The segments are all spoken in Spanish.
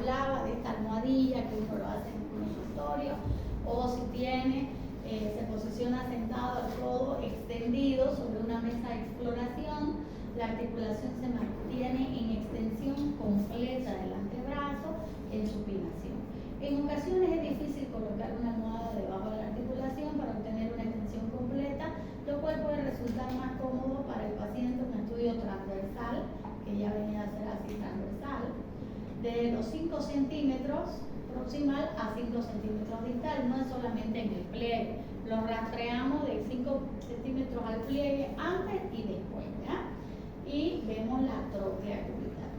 hablaba de esta almohadilla que uno lo hace en un consultorio, o si tiene, se posiciona sentado, el codo extendido sobre una mesa de exploración, la articulación se mantiene en extensión completa del antebrazo, en supinación. En ocasiones es difícil colocar una almohada debajo de la articulación para obtener una extensión completa, lo cual puede resultar más cómodo para el paciente un estudio transversal, que ya venía a ser así transversal, de los 5 centímetros proximal a 5 centímetros distal, no es solamente en el pliegue, lo rastreamos de 5 centímetros al pliegue antes y después, ¿ya? Y vemos la troclea cubital.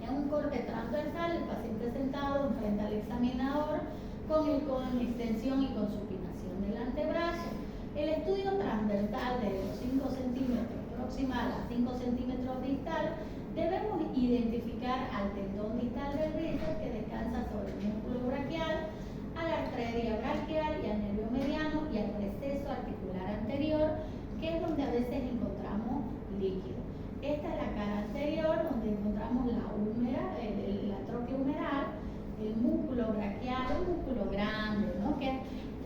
En un corte transversal, el paciente sentado frente al examinador con el codo en extensión y con supinación del antebrazo. El estudio transversal de los 5 centímetros proximal a 5 centímetros distal, debemos identificar al tendón distal del bíceps que descansa sobre el músculo braquial, a la arteria braquial y al nervio mediano y al receso articular anterior, que es donde a veces encontramos líquido. Esta es la cara anterior, donde encontramos la húmera, la tróquea humeral, el músculo braquial, un músculo grande, ¿no? Que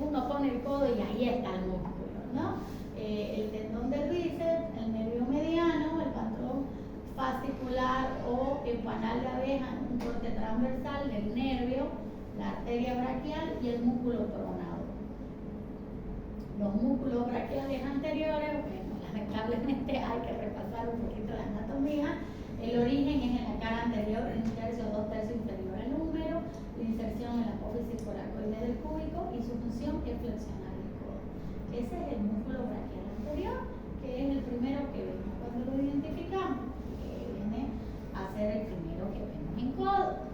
uno pone el codo y ahí está el músculo, ¿no? El tendón del bíceps, el nervio mediano, el patrón fascicular o empanal de abeja, un corte transversal del nervio, la arteria braquial y el músculo pronador. Los músculos braquiales anteriores, bueno, lamentablemente hay que repasar un poquito la anatomía. El origen es en la cara anterior, en 1/3 o 2/3 inferior al húmero, la inserción en la apófisis coracoide del cúbico y su función es flexionar el codo. Ese es el músculo braquial anterior, que es el primero que vemos cuando lo identificamos, que viene a ser el primero que vemos en codo.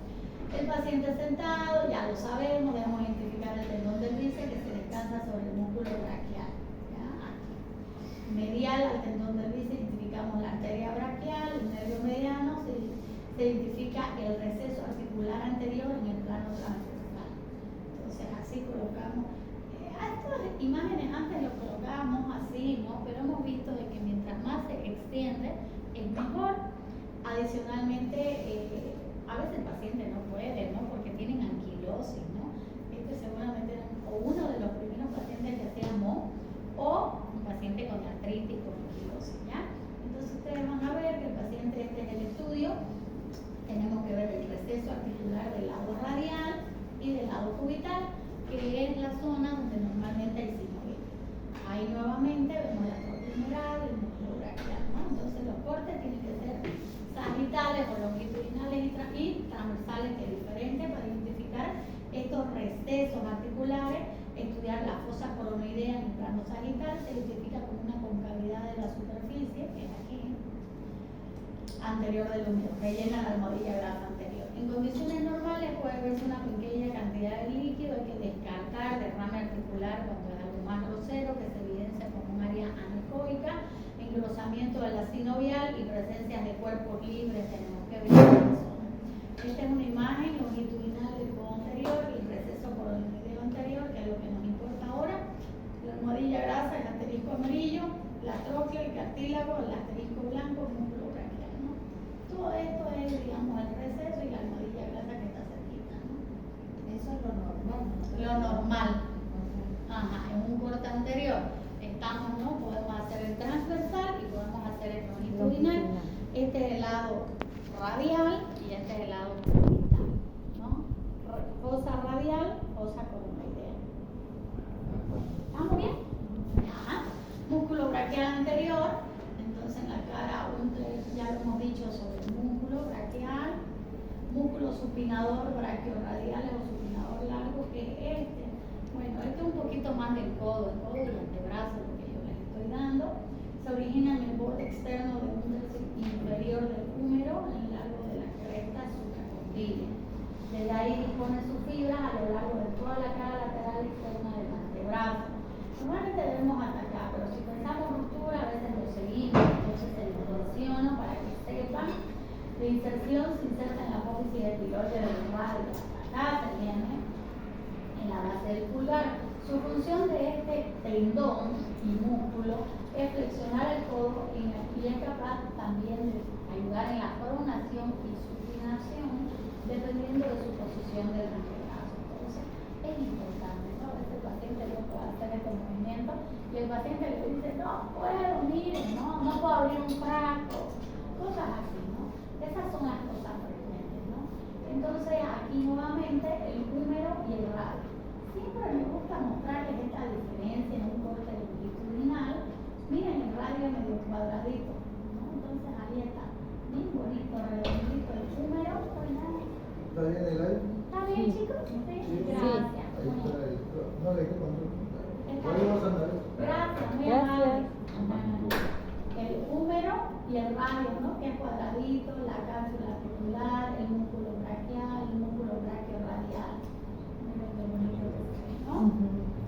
El paciente sentado, ya lo sabemos, debemos identificar el tendón del bíceps que se descansa sobre el músculo braquial. ¿Ya? Aquí. Medial al tendón del bíceps identificamos la arteria braquial, el nervio mediano, se identifica el receso articular anterior en el plano transversal. Entonces así colocamos. Estas imágenes antes lo colocábamos así, ¿no? Pero hemos visto de que mientras más se extiende es mejor. Adicionalmente, a veces el paciente no puede, ¿no? Porque tienen anquilosis, ¿no? Este seguramente era uno de los primeros pacientes que hacíamos, o un paciente con artritis, con anquilosis, ¿ya? Entonces ustedes van a ver que el paciente, este es el estudio, tenemos que ver el receso articular del lado radial y del lado cubital, que es la zona donde normalmente hay sinovial. Ahí nuevamente vemos la tróquea humeral, el músculo braquial, ¿no? Entonces los cortes tienen que ser sagittales o longitudinales y transversales, que es diferente, para identificar estos recesos articulares. Estudiar la fosa coronoidea en el plano sagital se identifica como una concavidad de la superficie, que es aquí, anterior del húmero, rellena la almohadilla grasa anterior. En condiciones normales puede verse una pequeña cantidad de líquido, hay que descartar derrame articular cuando es algo más grosero, que se evidencia como un área anecoica, engrosamiento de la sinovial y presencia de cuerpos libres, tenemos que ver la zona. Esta es una imagen longitudinal del codo anterior y el receso coronoideo anterior, que es lo que nos importa ahora. La almohadilla grasa, el asterisco amarillo, la tróquea, el cartílago, el asterisco blanco, el músculo braquial, ¿no? Todo esto es, digamos, el receso y la almohadilla grasa que está cerquita, ¿no? Eso es lo normal, ¿no? Lo normal. Ajá, en un corte anterior estamos, ¿no? Podemos hacer el transversal y podemos hacer el longitudinal. Este es el lado radial y este es el lado cubital, ¿no? Fosa radial, fosa coronoidea. ¿Estamos bien? Ajá. Músculo braquial anterior. Entonces en la cara ya lo hemos dicho sobre el músculo braquial, músculo supinador brachiorradial o supinador largo, que es este. Bueno, este es un poquito más del codo, el codo y el antebrazo, lo que yo les estoy dando. Se origina en el borde externo del útero inferior del húmero, en el largo de la cresta supracondyle. Desde ahí dispone sus fibras a lo largo de toda la cara lateral externa del antebrazo. Normalmente debemos atacar, pero si pensamos ruptura, a veces lo seguimos, entonces se distorsiona para que sepan. La inserción se inserta en la apófisis del tiroide del lumbar, acá se viene en la base del pulgar. Su función de este tendón y músculo es flexionar el codo y es capaz también de ayudar en la pronación y supinación dependiendo de su posición del antebrazo. Entonces, es importante, ¿no? A veces el paciente no puede hacer este movimiento y el paciente le dice, no puedo, miren, no puedo abrir un frasco, cosas así, ¿no? Esas son las cosas frecuentes, ¿no? Entonces, aquí nuevamente el húmero y el radio. Siempre me gusta mostrarles esta diferencia en un corte longitudinal. Miren, el radio medio cuadradito, ¿no? Entonces ahí está, bien bonito, redondito el húmero. ¿Está bien el aire? ¿Está bien, chicos? Sí, gracias. Ahí está el... No le quito control. Está Podemos bien. andar. Gracias, muy amable. El húmero y el radio, ¿no? Que es cuadradito, la cápsula articular, el músculo braquial, el músculo brachiorradial. Miren qué bonito que se ve, ¿no?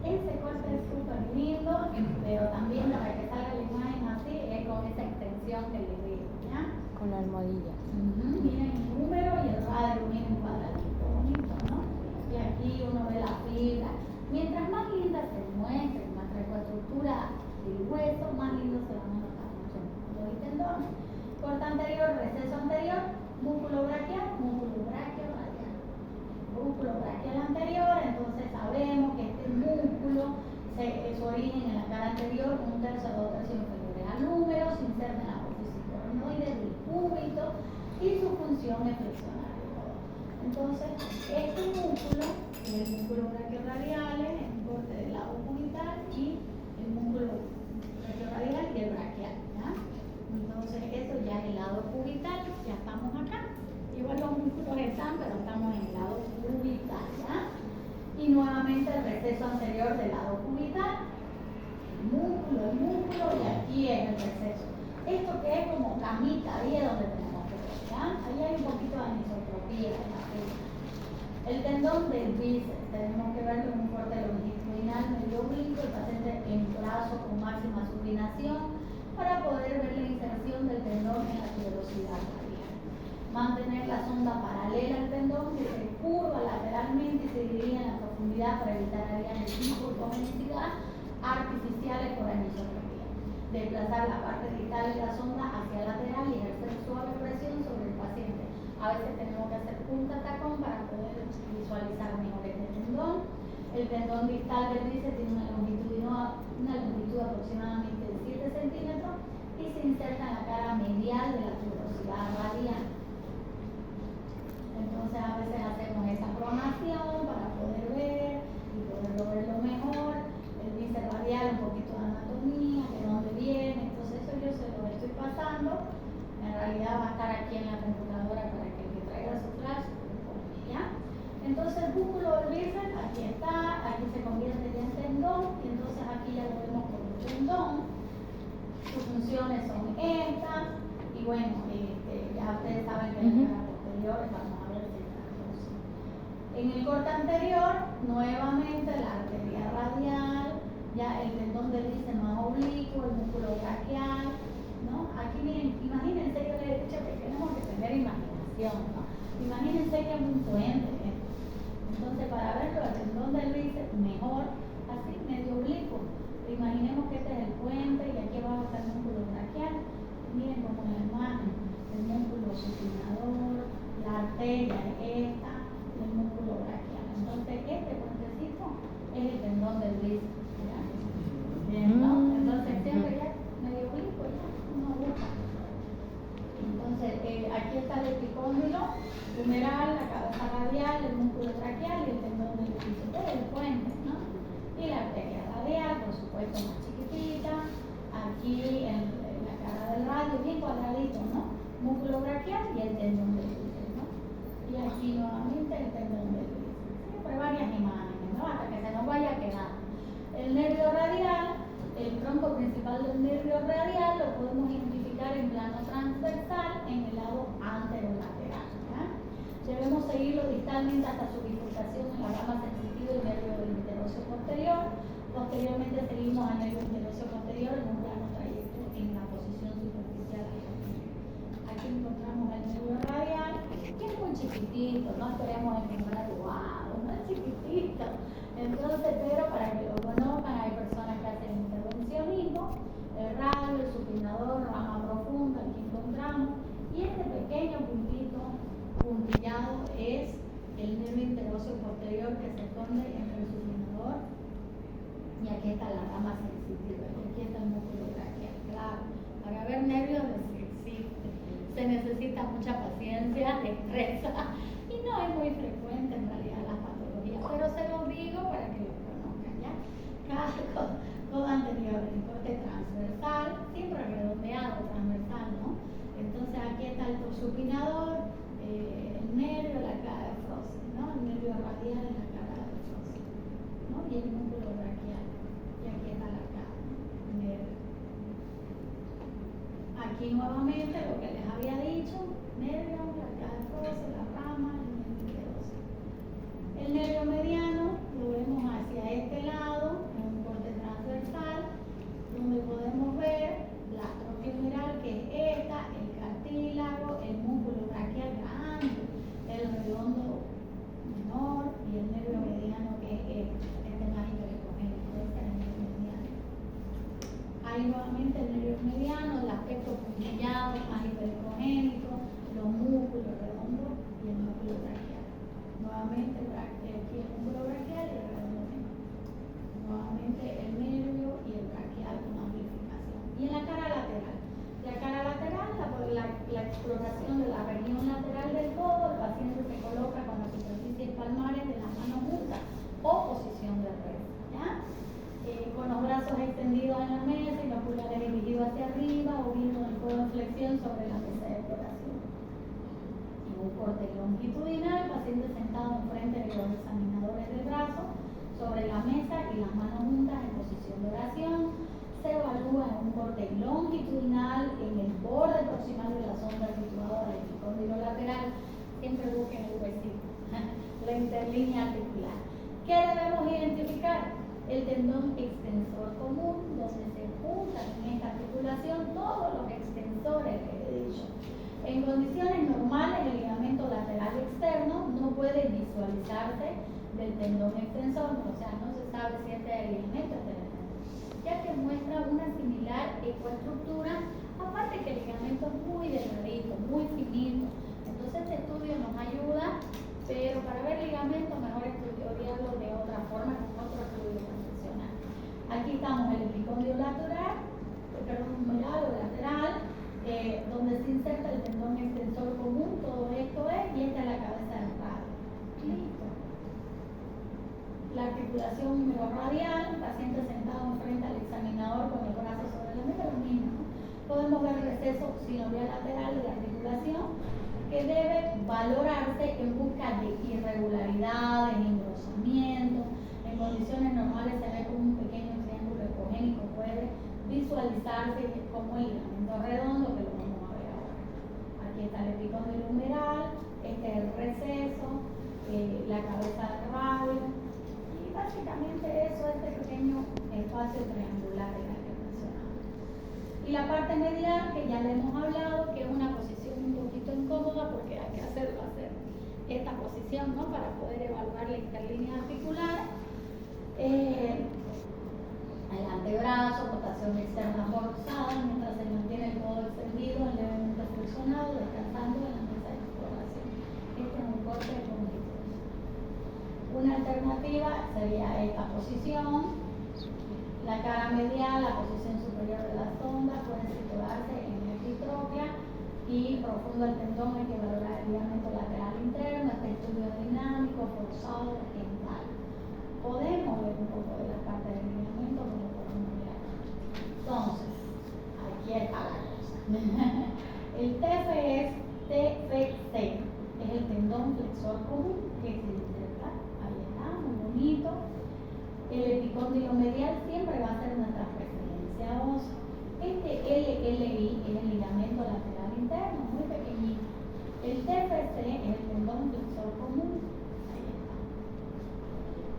Ese corte es súper lindo, pero también para que salga la imagen así es con esa extensión que le digo, ¿ya? Con la almohadilla. Miren el número y el radio, miren cuadradito, bonito, ¿no? Y aquí uno ve la fibra. Mientras más linda se muestre, más estructura del hueso, más lindo se van a notar los músculos y tendones. Corte anterior, receso anterior, músculo braquial, músculo brachiorradial. Músculo braquial anterior, entonces sabemos que este músculo su origen en la cara anterior, 1/3 a 2/3 inferiores al húmero, se inserta en la apófisis coronoide del cúbito y su función es flexionar el codo. Entonces, este músculo es el músculo brachiorradial, el corte del lado cubital y el músculo brachiorradial y el braquial, ¿ya? Entonces, esto ya es el lado cubital, ya estamos acá. Igual los músculos están, pero estamos en el lado cubital, ¿ya? Y nuevamente el receso anterior del lado cubital, el músculo, y aquí es el receso. Esto que es como camita, ahí es donde tenemos que ver, ¿ya? Ahí hay un poquito de anisotropía en la fibra. El tendón del bíceps, tenemos que verlo en un corte longitudinal medio oblicuo, el paciente en brazo con máxima supinación, para poder ver la inserción del tendón en la tuberosidad radial. Mantener la sonda paralela al tendón que se curva lateralmente y se dirige en la profundidad para evitar áreas de hipotonicidad artificiales por anisotropía. Desplazar la parte distal de la sonda hacia lateral y ejercer suave presión sobre el paciente. A veces tenemos que hacer punta tacón para poder visualizar mejor este tendón. El tendón distal del bíceps tiene una longitud aproximadamente de 7 centímetros y se inserta en la cara medial de la tuberosidad radial. Entonces a veces hacemos esta pronación para poder ver y poderlo verlo mejor. El bíceps radial, un poquito de anatomía, de dónde viene. Entonces eso yo se lo estoy pasando. En realidad va a estar aquí en la computadora para que el que traiga su flash lo copie, ¿ya? Entonces el músculo del bíceps, aquí está, aquí se convierte ya en tendón y entonces aquí ya lo vemos como tendón. Sus funciones son estas y bueno, ya ustedes saben que en la cara posterior vamos a ver si está cosa. En el corte anterior, nuevamente la arteria radial, ya el tendón del bíceps más oblicuo, el músculo braquial, ¿no? Aquí miren, imagínense, yo les he dicho que tenemos que tener imaginación, ¿no? Imagínense que es un puente, ¿eh? Entonces para verlo el tendón del bíceps mejor, así medio oblicuo. Imaginemos que este es el puente y aquí abajo está el músculo braquial. Miren como en la imagen, el músculo supinador, la arteria es esta, el músculo braquial. Entonces este puentecito es el tendón del bíceps. Bien, ¿no? Entonces siempre ya medio oblicuo, ya uno busca. Entonces aquí está el epicóndilo humeral, la cabeza radial, el músculo braquial y el tendón del bíceps, el puente, ¿no? Y la arteria radial, por supuesto, más chiquitita. Aquí en la cara del radio, bien cuadradito, ¿no? Músculo braquial y el tendón del bíceps, ¿no? Y aquí nuevamente el tendón del bíceps. Siempre varias imágenes, ¿no? Hasta que se nos vaya a quedar. El nervio radial, el tronco principal del nervio radial lo podemos identificar en plano transversal en el lado anterolateral, ¿ya? Debemos seguirlo distalmente hasta su bifurcación en la rama sensitiva del nervio del interóseo posterior. Posteriormente seguimos al nervio interóseo posterior en un plano trayecto en la posición superficial. Aquí encontramos el nervio radial, que es muy chiquitito, no esperemos encontrar, wow, no es chiquitito. Entonces, pero para que lo conozcan, hay personas que hacen intervencionismo, el radio, el supinador, rama profunda, aquí encontramos, y este pequeño puntito puntillado es óseo posterior que se esconde entre el supinador y aquí está la rama sensitiva, y aquí está el músculo braquial. Claro, para ver nervios existe, se necesita mucha paciencia, destreza, y no es muy frecuente en realidad las patologías, pero se los digo para que lo conozcan, ¿ya? Codo anterior, el corte transversal, siempre redondeado, transversal, ¿no? Entonces aquí está el supinador, el nervio, la cara de Frost, ¿no? El nervio radial en la cara de Frost, ¿no? Y el músculo braquial, y aquí está la cara, nervio. Aquí nuevamente lo que les había dicho, nervio, la cara de Frost, la rama, el nervio óseo. El nervio mediano lo vemos hacia este lado, en un corte transversal, donde podemos ver la troclemeral, que es esta, el cartílago, el músculo braquial grande, el redondo menor y el nervio mediano, que es este más hipercogénico, este es el nervio mediano. Ahí nuevamente el nervio mediano, el aspecto puntillado, más hipercogénico, los músculos redondos y el músculo braquial. Nuevamente aquí el músculo braquial y el redondo menor. Nuevamente el nervio y el braquial con amplificación. Y en la cara lateral. La cara lateral, la exploración de la región lateral del codo, el paciente se coloca con las superficies palmares de las manos juntas o posición de reversa, ¿ya? Con los brazos extendidos en la mesa y los pulgares dirigidos hacia arriba o bien con el codo en flexión sobre la mesa de exploración. En un corte longitudinal, el paciente sentado enfrente de los examinadores del brazo sobre la mesa y las manos juntas en posición de oración. Se evalúa en un corte longitudinal en el borde proximal de la sonda situado al epicóndilo lateral. Siempre busquen el huesito, la interlínea articular. ¿Qué debemos identificar? El tendón extensor común, donde se juntan en esta articulación todos los extensores que he dicho. En condiciones normales, el ligamento lateral externo no puede visualizarse del tendón extensor, o sea, no se sabe si este es el ligamento, ya que muestra una similar ecoestructura, aparte que el ligamento es muy delgadito, muy finito. Entonces este estudio nos ayuda, pero para ver ligamento mejor estudiarlo de otra forma, con otro estudio profesional. Aquí estamos el epicóndilo lateral, o lateral, donde se inserta el tendón extensor común, todo esto es, y esta es la cabeza del radio. Listo. La articulación número radial, paciente sentado enfrente al examinador con el brazo sobre la mesa, lo mismo, ¿no? Podemos ver el receso sinovial lateral de la articulación, que debe valorarse en busca de irregularidades, engrosamiento. En condiciones normales se ve como un pequeño triángulo ecogénico, puede visualizarse como el ligamento redondo, que lo vamos a ver ahora. Aquí está el epicóndilo humeral, este es el receso, la cabeza del radio. Básicamente eso, este pequeño espacio triangular en la que mencionamos. Y la parte medial, que ya le hemos hablado, que es una posición un poquito incómoda porque hay que hacer esta posición, ¿no? Para poder evaluar la interlínea articular. El antebrazo, rotación externa forzada, mientras se mantiene el codo extendido, levemente flexionado, descansando en la mesa de exploración. Este es un corte longitudinal. Una alternativa sería esta posición, la cara medial, la posición superior de la sonda, puede situarse en la epitróclea y profundo el tendón, hay que valorar el ligamento lateral interno, este estudio dinámico, forzado, dental. Podemos ver un poco de la parte del ligamento, como podemos ver aquí. Entonces, aquí está la cosa. El TF es TFC, es el tendón flexor común que se inserta. Muy bonito. El epicóndilo medial siempre va a ser nuestra referencia ósea. Este LLI es el ligamento lateral interno, muy pequeñito. El TFC es el tendón flexor común. Ahí está.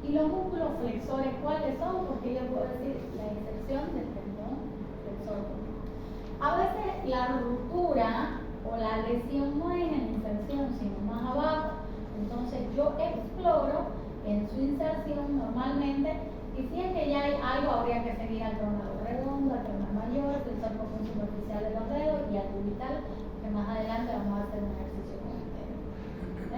Y los músculos flexores, ¿cuáles son? Porque yo puedo decir la inserción del tendón flexor común. A veces la ruptura o la lesión no es en la inserción, sino más abajo. Entonces yo exploro en su inserción normalmente, y si es que ya hay algo, habría que seguir al tronador redondo, al tronador mayor, el sarcófago superficial de los dedos y al cubital, que más adelante vamos a hacer un ejercicio con el dedo.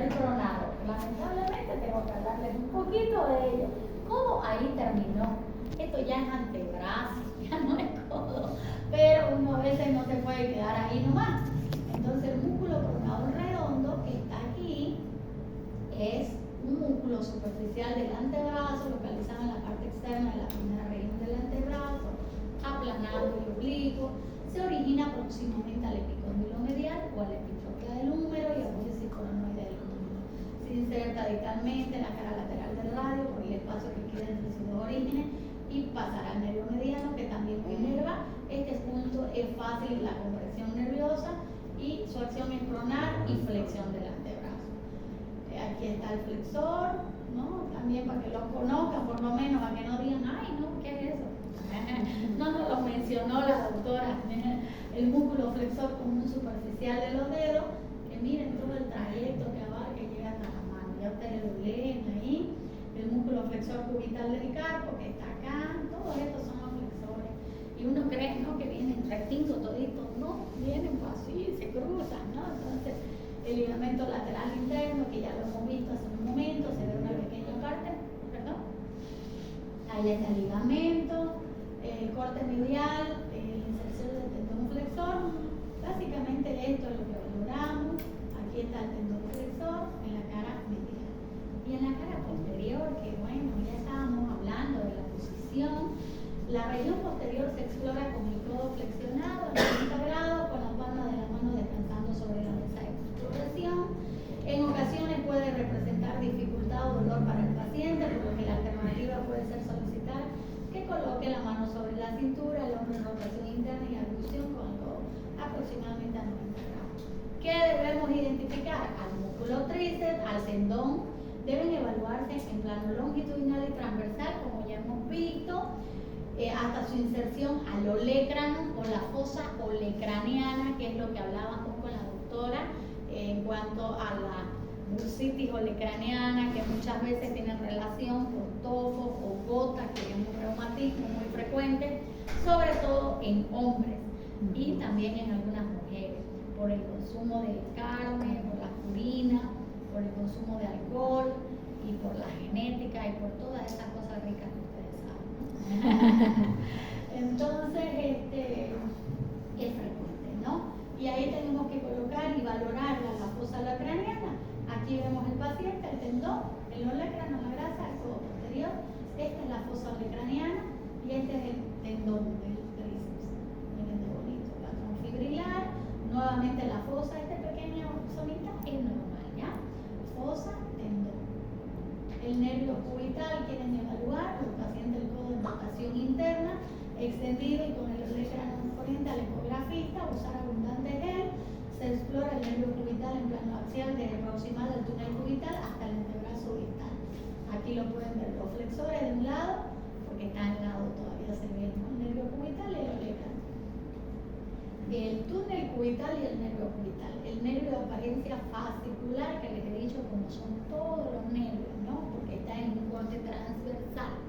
El tronador, lamentablemente tengo tengo que hablarles un poquito de ello. Codo ahí terminó. Esto ya es antebrazo, ya no es codo. Pero uno a veces no se puede quedar ahí nomás. Entonces el músculo pronador redondo que está aquí es un músculo superficial del antebrazo, localizado en la parte externa de la primera región del antebrazo, aplanado y oblicuo. Se origina próximamente al epicóndilo medial o a la epitropia del húmero y apófisis coronoide del húmero. Se inserta dictalmente en la cara lateral del radio por el espacio que queda entre sus dos orígenes y pasará al nervio mediano, que también lo inerva. Este punto es fácil la compresión nerviosa y su acción es pronar y flexión del antebrazo. Aquí está el flexor, ¿no? También para que lo conozcan, por lo menos, para que no digan, ay, no, ¿qué es eso? No nos lo mencionó la doctora. El músculo flexor común superficial de los dedos, que miren todo el trayecto que abarca y llega hasta la mano. Ya ustedes lo leen ahí. El músculo flexor cubital del carpo, que está acá. Todos estos son los flexores. Y uno cree, ¿no?, que vienen rectitos toditos. No, vienen así, se cruzan, ¿no? Entonces, el ligamento lateral interno, que ya lo hemos visto hace un momento, se ve una pequeña parte, perdón. Ahí está el ligamento, el corte medial, inserción del tendón flexor. Básicamente esto es lo que valoramos. Aquí está el tendón flexor en la cara medial. Y en la cara posterior, que bueno, ya estábamos hablando de la posición. La región posterior se explora con el codo flexionado en 90 grados, con la palma de la mano descansando sobre la mesa de exploración. En ocasiones puede representar dificultad o dolor para el paciente, por lo que la alternativa puede ser solicitar que coloque la mano sobre la cintura, el hombro en rotación interna y abducción con el codo aproximadamente a 90 grados. ¿Qué debemos identificar? Al músculo tríceps, al tendón, deben evaluarse en plano longitudinal y transversal, como ya hemos visto, hasta su inserción al olecrano o la fosa olecraniana, que es lo que hablábamos con la doctora en cuanto a la bursitis olecraniana, que muchas veces tienen relación con tofos o gotas, que es un reumatismo muy frecuente, sobre todo en hombres y también en algunas mujeres, por el consumo de carne, por la purina, por el consumo de alcohol y por la genética y por todas esas cosas ricas que ustedes saben. Entonces, es frecuente, ¿no? Y ahí tenemos que colocar y valorar la fosa olecraniana. Aquí vemos el paciente, el tendón, el olecrano, la grasa, el codo posterior. Esta es la fosa olecraniana y este es el tendón del tríceps. Miren qué bonito, patrón fibrilar. Nuevamente la fosa, esta pequeña zonita es normal, ¿ya? Fosa, tendón. El nervio cubital quieren evaluar, los pacientes del codo en rotación interna, extendido y con el olecrano frente al ecografista, usar abundante gel. Se explora el nervio cubital en plano axial desde proximal del túnel cubital hasta el antebrazo distal. Aquí lo pueden ver los flexores de un lado, porque está al lado todavía se ve, ¿no?, el nervio cubital y el olecrano. El túnel cubital y el nervio cubital. El nervio de apariencia fascicular, que les he dicho como son todos los nervios, ¿no?, porque está en un corte transversal.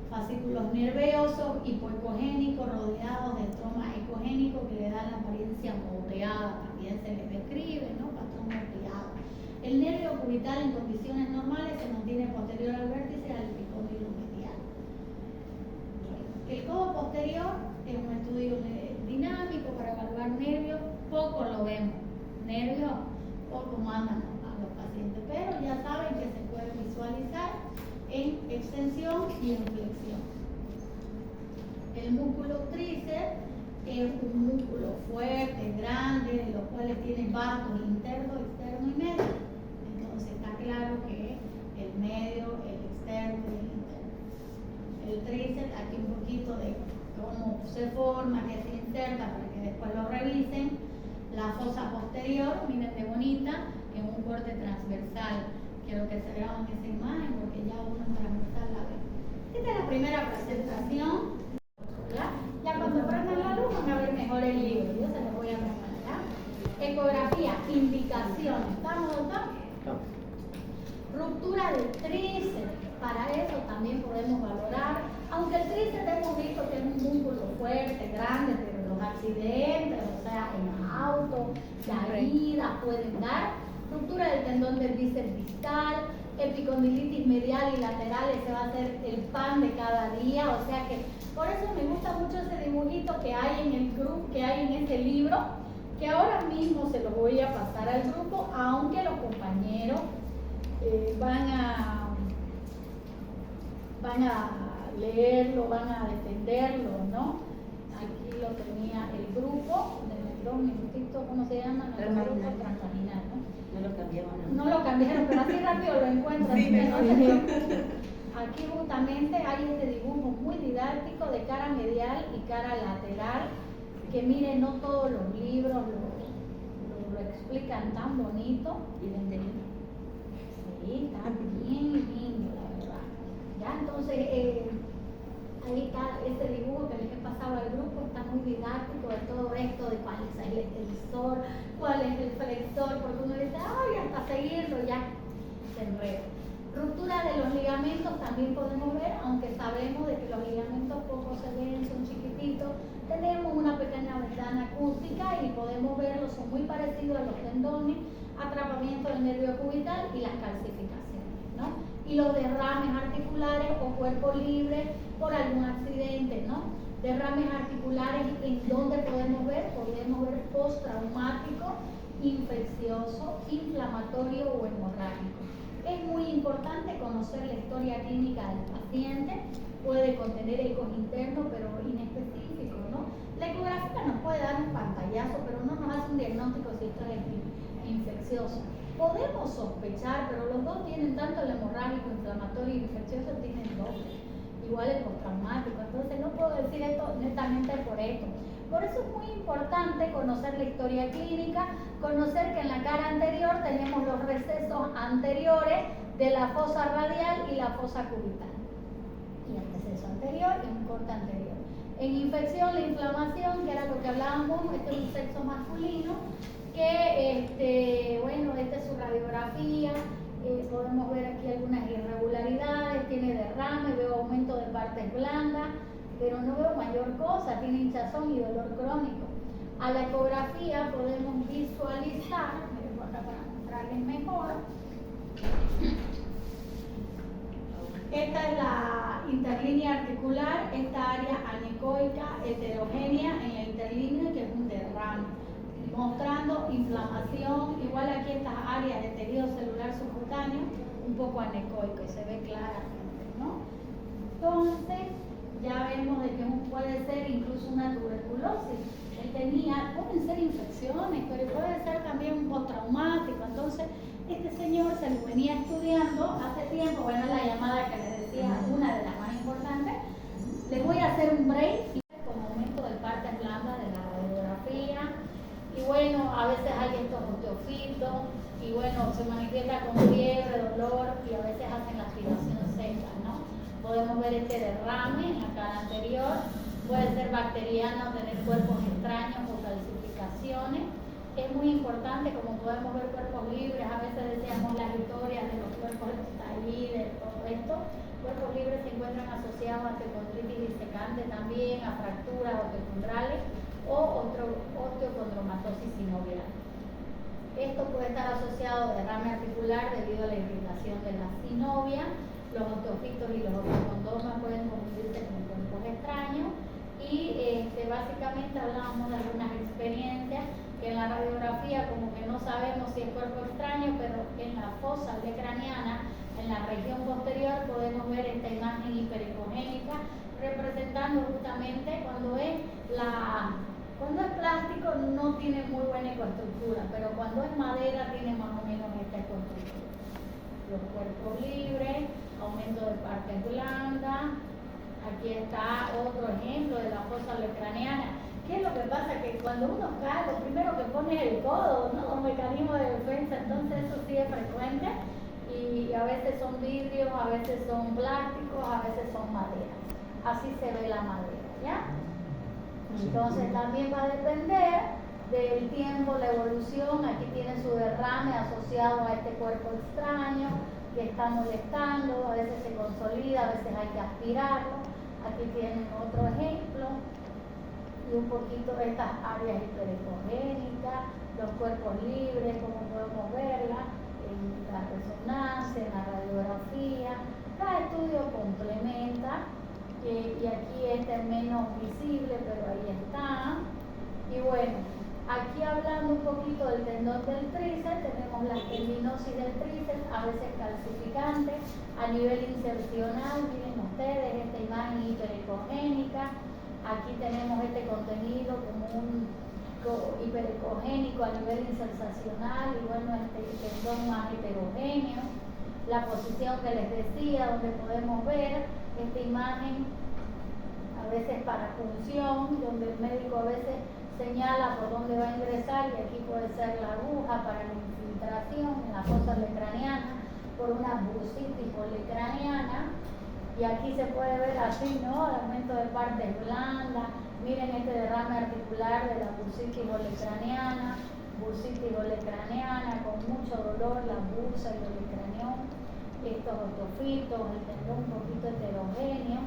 Fascículos nerviosos hipoecogénicos rodeados de estroma ecogénico que le dan la apariencia moteada, también se les describe, ¿no?, patrón moteado. El nervio cubital en condiciones normales se mantiene posterior al vértice al epicóndilo medial. El codo posterior es un estudio dinámico para evaluar nervios, poco lo vemos, nervios poco mandan a los pacientes, pero ya saben que se puede visualizar en extensión y en flexión. El músculo tríceps es un músculo fuerte, grande, de los cuales tiene vasos interno, externo y medio. Entonces está claro que el medio, el externo y el interno. El tríceps, aquí un poquito de cómo se forma, que se inserta para que después lo revisen. La fosa posterior, miren qué bonita, que es un corte transversal. Quiero que se graben esa imagen porque ya uno transversal la ve. Esta es la primera presentación. ¿Ya? Ya cuando prendan la luz van a ver mejor el libro. Yo se lo voy a presentar. Ecografía, indicaciones. ¿Estamos, doctor? Ruptura del tríceps. Para eso también podemos valorar. Aunque el tríceps hemos visto que es un músculo fuerte, grande, pero los accidentes, o sea, en auto, caídas pueden dar. Ruptura del tendón del bíceps distal, epicondilitis medial y lateral, ese va a ser el pan de cada día, o sea que por eso me gusta mucho ese dibujito que hay en el grupo, que hay en ese libro, que ahora mismo se lo voy a pasar al grupo, aunque los compañeros van a leerlo, van a defenderlo, ¿no? Aquí lo tenía el grupo, de 2 minutitos, ¿cómo se llama? Transvaginal, ¿no? No lo cambiaron. No lo cambiaron, pero así rápido lo encuentran. Sí, ¿no? Aquí justamente hay este dibujo muy didáctico de cara medial y cara lateral, que miren, no todos los libros lo explican tan bonito. ¿Y el anterior? Sí, está bien lindo, la verdad. Ya, entonces, ahí está ese dibujo que les he pasado al grupo, está muy didáctico de todo esto, de cuál es el extensor, cuál es el flexor, porque uno dice, ay, hasta seguirlo ya se enreda. Ruptura de los ligamentos también podemos ver, aunque sabemos de que los ligamentos poco se ven, son chiquititos, tenemos una pequeña ventana acústica y podemos verlos, son muy parecidos a los tendones, atrapamiento del nervio cubital y las calcificaciones, ¿no? Y los derrames articulares o cuerpo libre por algún accidente, ¿no? Derrames articulares, ¿en dónde podemos ver? Podemos ver postraumático, infeccioso, inflamatorio o hemorrágico. Es muy importante conocer la historia clínica del paciente, puede contener ecos internos pero inespecíficos, ¿no? La ecografía nos puede dar un pantallazo, pero no nos hace un diagnóstico si esto es infeccioso. Podemos sospechar, pero los dos tienen, tanto el hemorrágico, inflamatorio y infeccioso, tienen doble. Igual el postraumático, entonces no puedo decir esto netamente por esto. Por eso es muy importante conocer la historia clínica, conocer que en la cara anterior tenemos los recesos anteriores de la fosa radial y la fosa cubital. Y el receso anterior y un corte anterior. En infección, la inflamación, que era lo que hablábamos, este es un sexo masculino, que, bueno, esta es su radiografía, podemos ver aquí algunas irregularidades, tiene derrame, veo aumento de partes blandas, pero no veo mayor cosa, tiene hinchazón y dolor crónico. A la ecografía podemos visualizar, miren por acá para mostrarles mejor, esta es la interlínea articular, esta área anecoica heterogénea en la interlínea, que es un derrame, mostrando inflamación, igual aquí estas áreas de tejido celular subcutáneo, un poco anecoico, y se ve claramente, ¿no? Entonces, ya vemos de que puede ser incluso una tuberculosis. Él tenía, pueden ser infecciones, pero puede ser también un postraumático. Entonces, este señor se lo venía estudiando hace tiempo, bueno, la llamada que les decía, una de las más importantes. Les voy a hacer un break con aumento de partes blandas de la radiografía. Y bueno, a veces hay estos osteofitos, y bueno, se manifiesta con fiebre, dolor, y a veces hacen la aspiración seca, ¿no? Podemos ver este derrame en la cara anterior, puede ser bacteriano, tener cuerpos extraños o calcificaciones. Es muy importante, como podemos ver cuerpos libres, a veces decíamos las historias de los cuerpos estallidos, todo esto. Cuerpos libres se encuentran asociados a osteocondritis disecante también, a fracturas osteocondrales o osteocondromatosis sinovial. Esto puede estar asociado a derrame articular debido a la irritación de la sinovia. Los osteofitos y los osteocondomas pueden confundirse con cuerpos extraños. Y básicamente hablábamos de algunas experiencias que en la radiografía como que no sabemos si es cuerpo extraño, pero en la fosa craneana, en la región posterior, podemos ver esta imagen hipericogénica representando justamente cuando es plástico no tiene muy buena ecoestructura, pero cuando es madera tiene más o menos esta ecoestructura. Los cuerpos libres, aumento de partes blandas. Aquí está otro ejemplo de la fosa craneana. ¿Qué es lo que pasa? Que cuando uno cae, lo primero que pone es el codo, ¿no? Un mecanismo de defensa, entonces eso sí es frecuente. Y a veces son vidrios, a veces son plásticos, a veces son madera. Así se ve la madera, ¿ya? Entonces también va a depender del tiempo, la evolución. Aquí tiene su derrame asociado a este cuerpo extraño que está molestando, a veces se consolida, a veces hay que aspirarlo. Aquí tienen otro ejemplo y un poquito estas áreas hiperecogénicas, los cuerpos libres, como podemos verlas. y aquí este es menos visible, pero ahí está. Y bueno, aquí hablando un poquito del tendón del tríceps, tenemos la tendinosis del tríceps, a veces calcificante, a nivel insercional, miren ustedes, esta imagen hiperecogénica. Aquí tenemos este contenido como un hiperecogénico a nivel insercional y bueno, este tendón más heterogéneo. La posición que les decía, donde podemos ver esta imagen, a veces para punción, donde el médico a veces señala por dónde va a ingresar y aquí puede ser la aguja para la infiltración en la fosa olecraniana por una bursitis olecraniana. Y aquí se puede ver así, ¿no? El aumento de partes blandas. Miren este derrame articular de la bursitis olecraniana con mucho dolor, la bursa y el olecranión, estos otofitos, el tendón un poquito heterogéneo.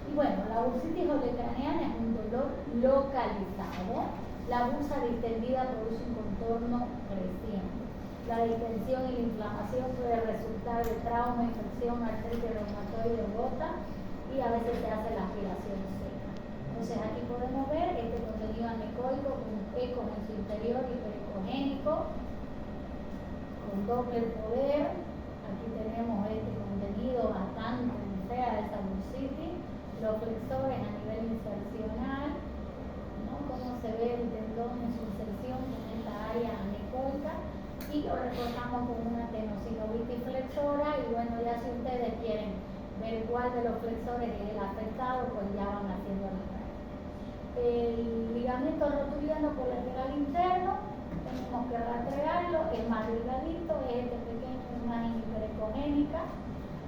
Y bueno, la bursitis olecraniana es un dolor localizado. La bursa distendida produce un contorno creciente. La distensión y la inflamación puede resultar de trauma, infección, artritis reumatoide o gota y a veces se hace la aspiración seca. Entonces aquí podemos ver este contenido anecoico con ecos en su interior hiperecogénico, con doble poder. Aquí tenemos este contenido bastante fea de esta bursitis. Los flexores a nivel insercional, ¿no? Cómo se ve el tendón en su inserción en esta área anecoica y lo reforzamos con una tenosinovitis flexora y bueno, ya si ustedes quieren ver cuál de los flexores es el afectado, pues ya van haciendo la práctica. El ligamento rotuliano colateral interno, tenemos que rastrearlo, es más delgadito, es este pequeño imagen hiperecogénica,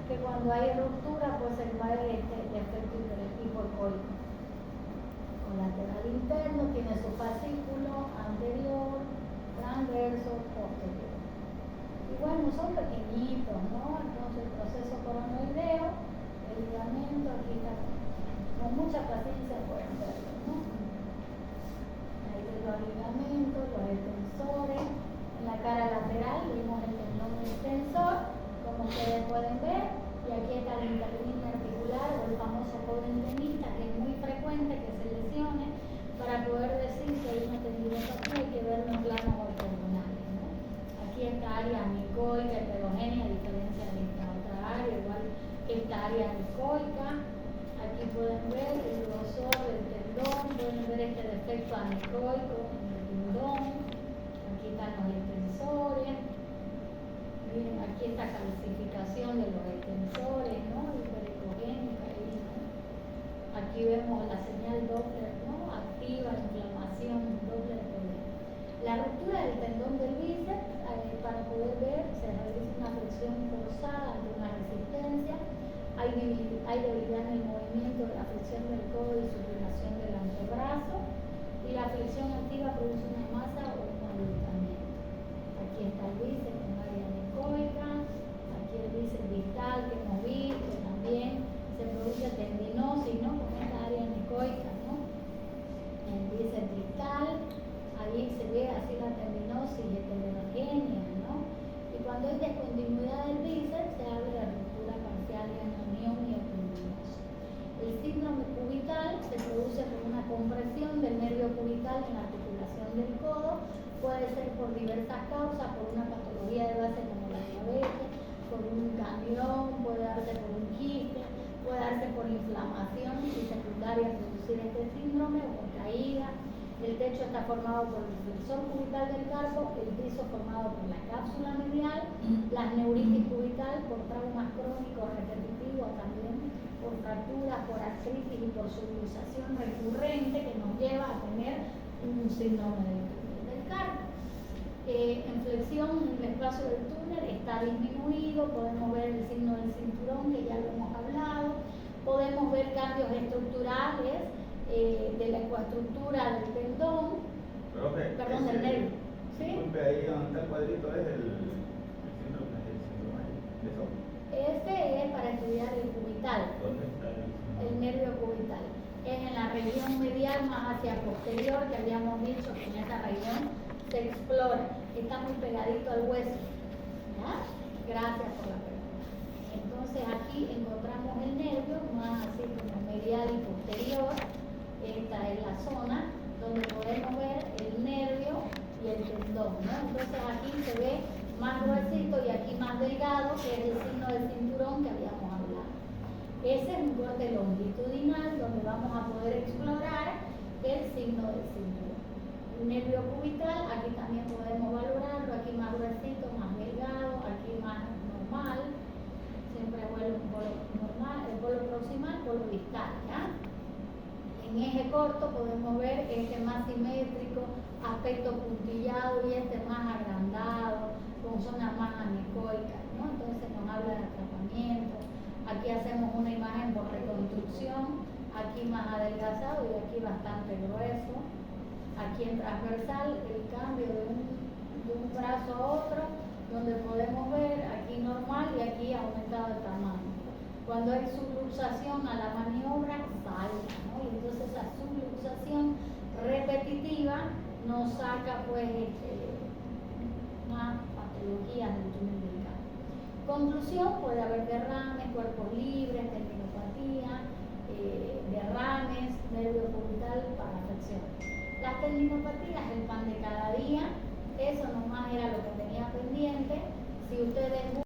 que cuando hay ruptura pues se va a ver este efecto hipoecoico. Colateral interno tiene su fascículo anterior, transverso, posterior. Y bueno, son pequeñitos, ¿no? Entonces el proceso coronoideo, el ligamento, aquí está, con mucha paciencia pueden verlo, ¿no? Ahí ven los ligamentos, los extensores. En la cara lateral vimos el tendón extensor, como ustedes pueden ver, y aquí está el interlínea articular o el famoso codentenista, que es muy frecuente que se lesione. Para poder decir que hay una tendinopatía hay que verlo en planos ortogonales, ¿no? Aquí esta área anicoica heterogénea, a diferencia de esta otra área, igual que esta área anicoica. Aquí pueden ver el grosor del tendón, pueden ver este defecto anicoico en el tendón. Aquí están los extensores. Miren, aquí esta calcificación de los extensores, ¿no? Hiperecogénica ahí, ¿no? Aquí vemos la señal Doppler, ¿no? Activa, inflamación, Doppler poder. La ruptura del tendón del bíceps, para poder ver, se realiza una flexión forzada ante una resistencia. Hay debilidad en el movimiento de la flexión del codo y supinación del antebrazo. Y la flexión activa produce una masa o un aglutinamiento. Aquí está el bíceps con área anecoica. Aquí el bíceps distal que hemos visto también. Se produce tendinosis, ¿no? Con esta área anecoica, ¿no? En el bíceps distal, ahí se ve así la tendinosis heterogénea, ¿no? Y cuando hay descontinuidad del bíceps, se habla de ruptura parcial y anonión y tendinosis. El síndrome cubital se produce por una compresión del nervio cubital en la articulación del codo. Puede ser por diversas causas, por una patología de base como la diabetes, por un ganglión, puede darse por un quiste, puede darse por inflamación y secundaria a producir este síndrome o por caída. El techo está formado por el flexor cubital del carpo, el piso formado por la cápsula medial, la neuritis cubital por traumas crónicos repetitivos también, por fracturas, por artritis y por subluxación recurrente que nos lleva a tener un síndrome del carpo. En flexión, el espacio del túnel está disminuido, podemos ver el signo del cinturón que ya lo hemos hablado, podemos ver cambios estructurales de la ecoestructura del tendón, perdón, del nervio. ¿Sí? Disculpe, ahí donde está el cuadrito es el síndrome de eso. Este es para estudiar el cubital. ¿Dónde está El nervio cubital. Es en la región medial más hacia posterior, que habíamos dicho que en esa región se explora, está muy pegadito al hueso. ¿Ya? Gracias por la pregunta. Entonces aquí encontramos el nervio más así como medial y posterior. Esta es la zona donde podemos ver el nervio y el tendón, ¿no? Entonces aquí se ve más gruesito y aquí más delgado, que es el signo del cinturón que habíamos hablado. Ese es un corte longitudinal donde vamos a poder explorar el signo del cinturón. El nervio cubital, aquí también podemos valorarlo, aquí más gruesito, más delgado, aquí más normal. Siempre vuelvo un polo normal, el polo proximal, polo distal, ¿ya? En eje corto podemos ver este más simétrico, aspecto puntillado y este más agrandado, con zonas más anecoicas, ¿no? Entonces nos habla de atrapamiento. Aquí hacemos una imagen por reconstrucción, aquí más adelgazado y aquí bastante grueso. Aquí en transversal el cambio de un brazo a otro, donde podemos ver aquí normal y aquí aumentado de tamaño. Cuando hay subluxación a la maniobra, salta, ¿no? Y entonces esa subluxación repetitiva nos saca pues más patologías del túnel del carpo. Conclusión, puede haber derrames, cuerpos libres, tendinopatía, derrames, nervio cubital para afección. Las tendinopatías, el pan de cada día, eso nomás era lo que tenía pendiente. Si ustedes